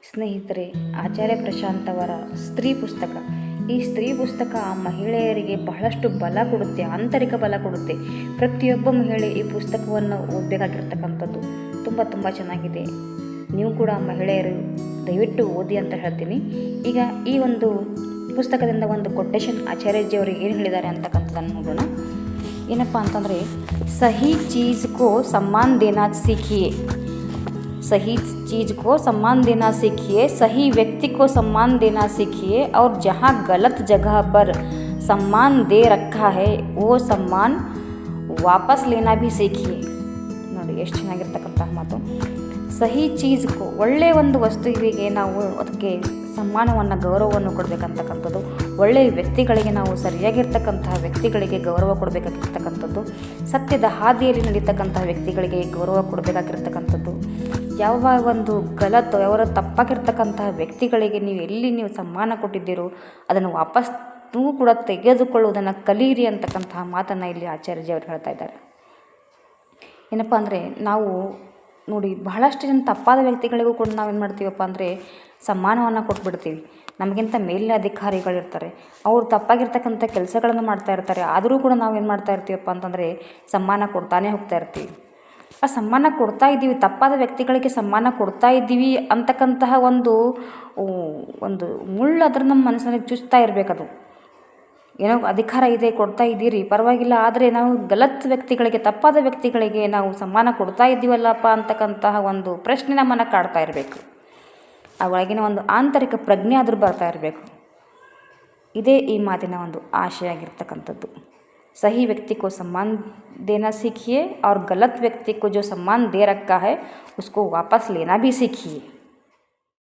ಸ್ನೇಹಿತರೆ, ಆಚಾರ್ಯ ಪ್ರಶಾಂತ್ ಅವರ ಸ್ತ್ರೀ ಪುಸ್ತಕ. ಈ ಸ್ತ್ರೀ ಪುಸ್ತಕ ಮಹಿಳೆಯರಿಗೆ ಬಹಳಷ್ಟು ಬಲ ಕೊಡುತ್ತೆ, ಆಂತರಿಕ ಬಲ ಕೊಡುತ್ತೆ. ಪ್ರತಿಯೊಬ್ಬ ಮಹಿಳೆ ಈ ಪುಸ್ತಕವನ್ನು ಓದಬೇಕಾಗಿರ್ತಕ್ಕಂಥದ್ದು. ತುಂಬ ಚೆನ್ನಾಗಿದೆ. ನೀವು ಕೂಡ ಮಹಿಳೆಯರು ದಯವಿಟ್ಟು ಓದಿ ಅಂತ ಹೇಳ್ತೀನಿ. ಈಗ ಈ ಒಂದು ಪುಸ್ತಕದಿಂದ ಒಂದು ಕೊಟೇಶನ್ ಆಚಾರ್ಯಜಿಯವರು ಏನು ಹೇಳಿದ್ದಾರೆ ಅಂತಕ್ಕಂಥದ್ದನ್ನು ನೋಡೋಣ. ಏನಪ್ಪ ಅಂತಂದರೆ, ಸಹಿ ಚೀज़ को सम्मान देना सीखिए, सही चीज़ को सम्मान देना सीखिए, सही व्यक्ति को सम्मान देना सीखिए और जहाँ गलत जगह पर सम्मान दे रखा है वो सम्मान वापस लेना भी सीखिए. ನೋಡಿ ಎಷ್ಟು ಚೆನ್ನಾಗಿರ್ತಕ್ಕಂಥ ಮಾತು. ಸಹಿ ಚೀಜ್ಗೂ ಒಳ್ಳೆಯ ಒಂದು ವಸ್ತುವಿಗೆ ನಾವು ಅದಕ್ಕೆ ಸಮ್ಮಾನವನ್ನು ಗೌರವವನ್ನು ಕೊಡಬೇಕಂತಕ್ಕಂಥದ್ದು. ಒಳ್ಳೆಯ ವ್ಯಕ್ತಿಗಳಿಗೆ ನಾವು ಸರಿಯಾಗಿರ್ತಕ್ಕಂತಹ ವ್ಯಕ್ತಿಗಳಿಗೆ ಗೌರವ ಕೊಡಬೇಕಾಗಿರ್ತಕ್ಕಂಥದ್ದು. ಸತ್ಯದ ಹಾದಿಯಲ್ಲಿ ನಡೀತಕ್ಕಂತಹ ವ್ಯಕ್ತಿಗಳಿಗೆ ಗೌರವ ಕೊಡಬೇಕಾಗಿರ್ತಕ್ಕಂಥದ್ದು. ಯಾವ ಒಂದು ಯಾವ ತಪ್ಪಾಗಿರ್ತಕ್ಕಂತಹ ವ್ಯಕ್ತಿಗಳಿಗೆ ನೀವು ಸಮ್ಮಾನ ಕೊಟ್ಟಿದ್ದೀರೋ ಅದನ್ನು ವಾಪಸ್ ನೀವು ಕೂಡ ತೆಗೆದುಕೊಳ್ಳುವುದನ್ನು ಕಲೀರಿ ಅಂತಕ್ಕಂತಹ ಮಾತನ್ನು ಇಲ್ಲಿ ಆಚಾರ್ಯಜಿ ಅವರು ಹೇಳ್ತಾ ಇದ್ದಾರೆ. ಏನಪ್ಪ ಅಂದರೆ, ನಾವು ನೋಡಿ ಬಹಳಷ್ಟು ಜನ ತಪ್ಪಾದ ವ್ಯಕ್ತಿಗಳಿಗೂ ಕೂಡ ನಾವೇನು ಮಾಡ್ತೀವಪ್ಪ ಅಂದರೆ ಸಮ್ಮಾನವನ್ನು ಕೊಟ್ಬಿಡ್ತೀವಿ. ನಮಗಿಂತ ಮೇಲಿನ ಅಧಿಕಾರಿಗಳಿರ್ತಾರೆ, ಅವರು ತಪ್ಪಾಗಿರ್ತಕ್ಕಂಥ ಕೆಲಸಗಳನ್ನು ಮಾಡ್ತಾ ಇರ್ತಾರೆ, ಆದರೂ ಕೂಡ ನಾವೇನು ಮಾಡ್ತಾ ಇರ್ತೀವಪ್ಪ ಅಂತಂದರೆ ಸಮ್ಮಾನ ಕೊಡ್ತಾನೆ ಹೋಗ್ತಾ ಇರ್ತೀವಿ. ಆ ಸಮ್ಮಾನ ಕೊಡ್ತಾ ಇದ್ದೀವಿ, ತಪ್ಪಾದ ವ್ಯಕ್ತಿಗಳಿಗೆ ಸಮ್ಮಾನ ಕೊಡ್ತಾ ಇದ್ದೀವಿ ಅಂತಕ್ಕಂತಹ ಒಂದು ಮುಳ್ಳು ಅದರ ನಮ್ಮ ಮನಸ್ಸಿನಲ್ಲಿ ಚುಚ್ತಾ ಇರಬೇಕದು. ಏನೋ ಅಧಿಕಾರ ಇದೆ, ಕೊಡ್ತಾ ಇದ್ದೀರಿ ಪರವಾಗಿಲ್ಲ, ಆದರೆ ನಾವು ಗಲತ್ ವ್ಯಕ್ತಿಗಳಿಗೆ, ತಪ್ಪಾದ ವ್ಯಕ್ತಿಗಳಿಗೆ ನಾವು ಸಮ್ಮಾನ ಕೊಡ್ತಾ ಇದ್ದೀವಲ್ಲಪ್ಪ ಅಂತಕ್ಕಂತಹ ಒಂದು ಪ್ರಶ್ನೆ ನಮ್ಮನ್ನು ಕಾಡ್ತಾ ಇರಬೇಕು. ಆ ಒಳಗಿನ ಒಂದು ಆಂತರಿಕ ಪ್ರಜ್ಞೆ ಆದರೂ ಬರ್ತಾ ಇರಬೇಕು. ಇದೇ ಈ ಮಾತಿನ ಒಂದು ಆಶಯ ಆಗಿರ್ತಕ್ಕಂಥದ್ದು. सही व्यक्ति को सम्मान देना सीखिए और गलत व्यक्ति को जो सम्मान दे रखा है उसको वापस लेना भी सीखिए.